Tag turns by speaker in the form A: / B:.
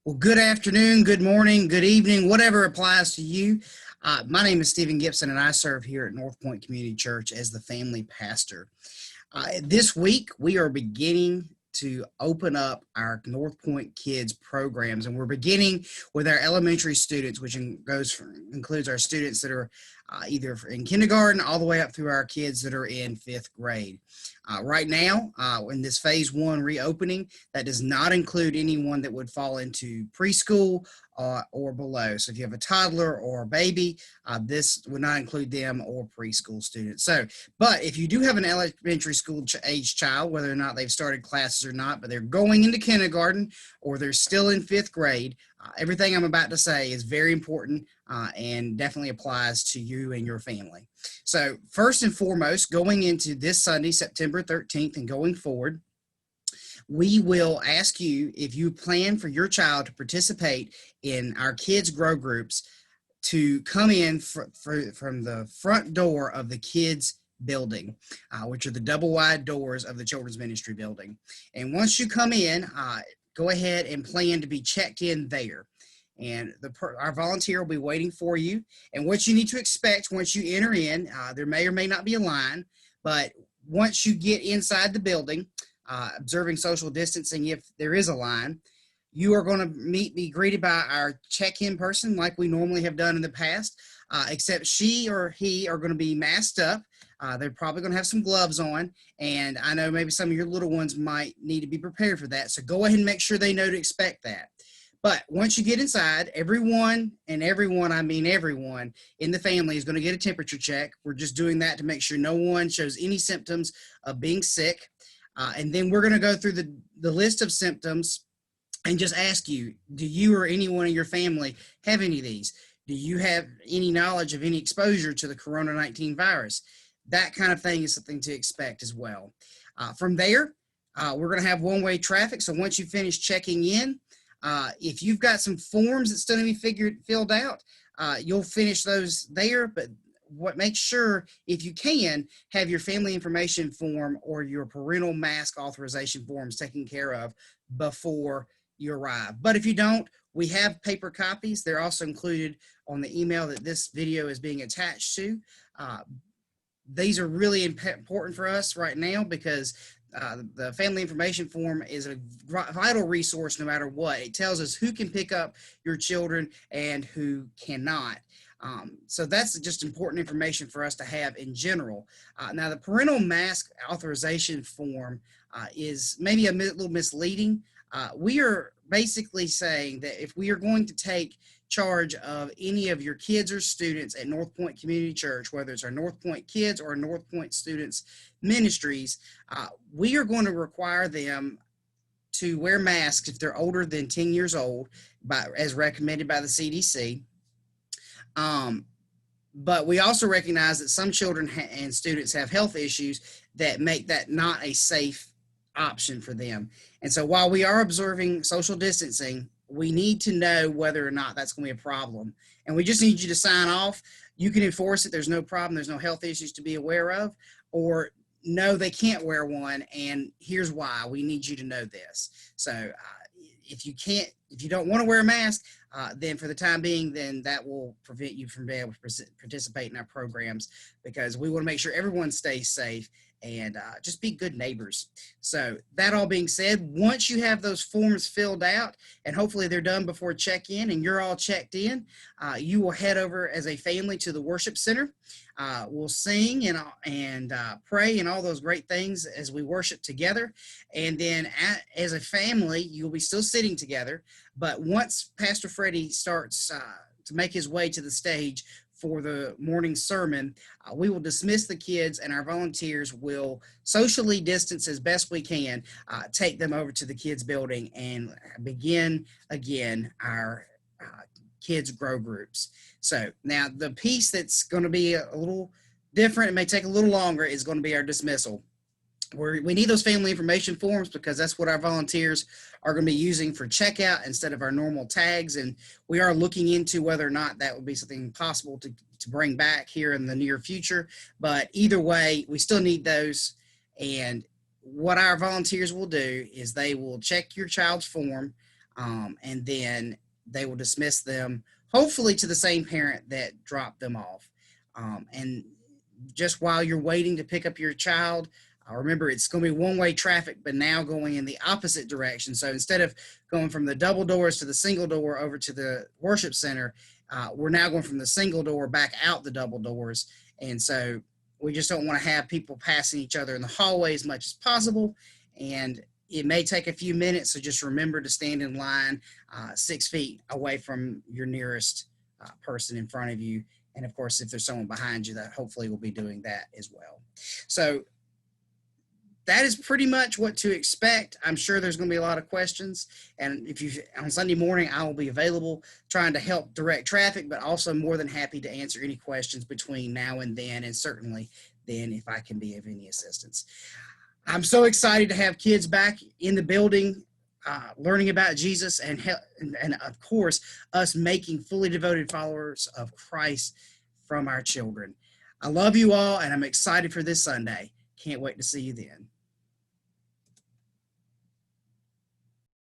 A: Well, good afternoon, good morning, good evening, whatever applies to you. My name is Stephen Gibson, and I serve here at North Point Community Church as the family pastor. This week, we are beginning to open up our North Point Kids programs, and we're beginning with our elementary students, which includes our students that are either in kindergarten all the way up through our kids that are in fifth grade. Right now, in this phase one reopening, that does not include anyone that would fall into preschool or below. So if you have a toddler or a baby, this would not include them or preschool students. But if you do have an elementary school age child, whether or not they've started classes or not, but they're going into kindergarten or they're still in fifth grade, everything I'm about to say is very important and definitely applies to you and your family. So first and foremost, going into this Sunday, September 13th and going forward, we will ask you if you plan for your child to participate in our kids grow groups to come in from the front door of the kids building, which are the double wide doors of the children's ministry building. And once you come in, go ahead and plan to be checked in there. And our volunteer will be waiting for you. And what you need to expect once you enter in, there may or may not be a line, but once you get inside the building, observing social distancing if there is a line, you are going to be greeted by our check-in person like we normally have done in the past, except she or he are going to be masked up. They're probably going to have some gloves on, and I know maybe some of your little ones might need to be prepared for that. So go ahead and make sure they know to expect that. But once you get inside, everyone, I mean everyone in the family is going to get a temperature check. We're just doing that to make sure no one shows any symptoms of being sick. And then we're going to go through the list of symptoms and just ask you, do you or anyone in your family have any of these? Do you have any knowledge of any exposure to the Corona-19 virus? That kind of thing is something to expect as well. From there, we're going to have one-way traffic. So once you finish checking in, if you've got some forms that still need to be filled out, you'll finish those there. But make sure, if you can, have your family information form or your parental mask authorization forms taken care of before you arrive. But if you don't, we have paper copies. They're also included on the email that this video is being attached to. These are really important for us right now because the family information form is a vital resource no matter what. It tells us who can pick up your children and who cannot. So that's just important information for us to have in general. Now, the parental mask authorization form is maybe a little misleading. We are basically saying that if we are going to take charge of any of your kids or students at North Point Community Church, whether it's our North Point Kids or North Point Students Ministries, we are going to require them to wear masks if they're older than 10 years old, as recommended by the CDC. But we also recognize that some children and students have health issues that make that not a safe option for them. And so while we are observing social distancing, we need to know whether or not that's going to be a problem. And we just need you to sign off. You can enforce it. There's no problem. There's no health issues to be aware of. Or no, they can't wear one. And here's why. We need you to know this. So if you don't want to wear a mask, then for the time being, then that will prevent you from being able to participate in our programs, because we want to make sure everyone stays safe and just be good neighbors. So that all being said, once you have those forms filled out, and hopefully they're done before check-in and you're all checked in, you will head over as a family to the worship center. We'll sing and pray and all those great things as we worship together. And then as a family, you'll be still sitting together. But once Pastor Freddie starts to make his way to the stage for the morning sermon, we will dismiss the kids, and our volunteers will socially distance as best we can, take them over to the kids building and begin again our kids grow groups. So now the piece that's going to be a little different, it may take a little longer, is going to be our dismissal. We need those family information forms because that's what our volunteers are going to be using for checkout instead of our normal tags. And we are looking into whether or not that would be something possible to bring back here in the near future. But either way, we still need those. And what our volunteers will do is they will check your child's form. and then they will dismiss them, hopefully to the same parent that dropped them off. And just while you're waiting to pick up your child, remember it's going to be one-way traffic, but now going in the opposite direction. So instead of going from the double doors to the single door over to the worship center, we're now going from the single door back out the double doors. And so we just don't want to have people passing each other in the hallway as much as possible. And it may take a few minutes, so just remember to stand in line 6 feet away from your nearest person in front of you. And of course, if there's someone behind you, that hopefully will be doing that as well. So that is pretty much what to expect. I'm sure there's going to be a lot of questions. And if you on Sunday morning, I will be available trying to help direct traffic, but also more than happy to answer any questions between now and then, and certainly then if I can be of any assistance. I'm so excited to have kids back in the building, learning about Jesus, and of course, us making fully devoted followers of Christ from our children. I love you all, and I'm excited for this Sunday. Can't wait to see you then.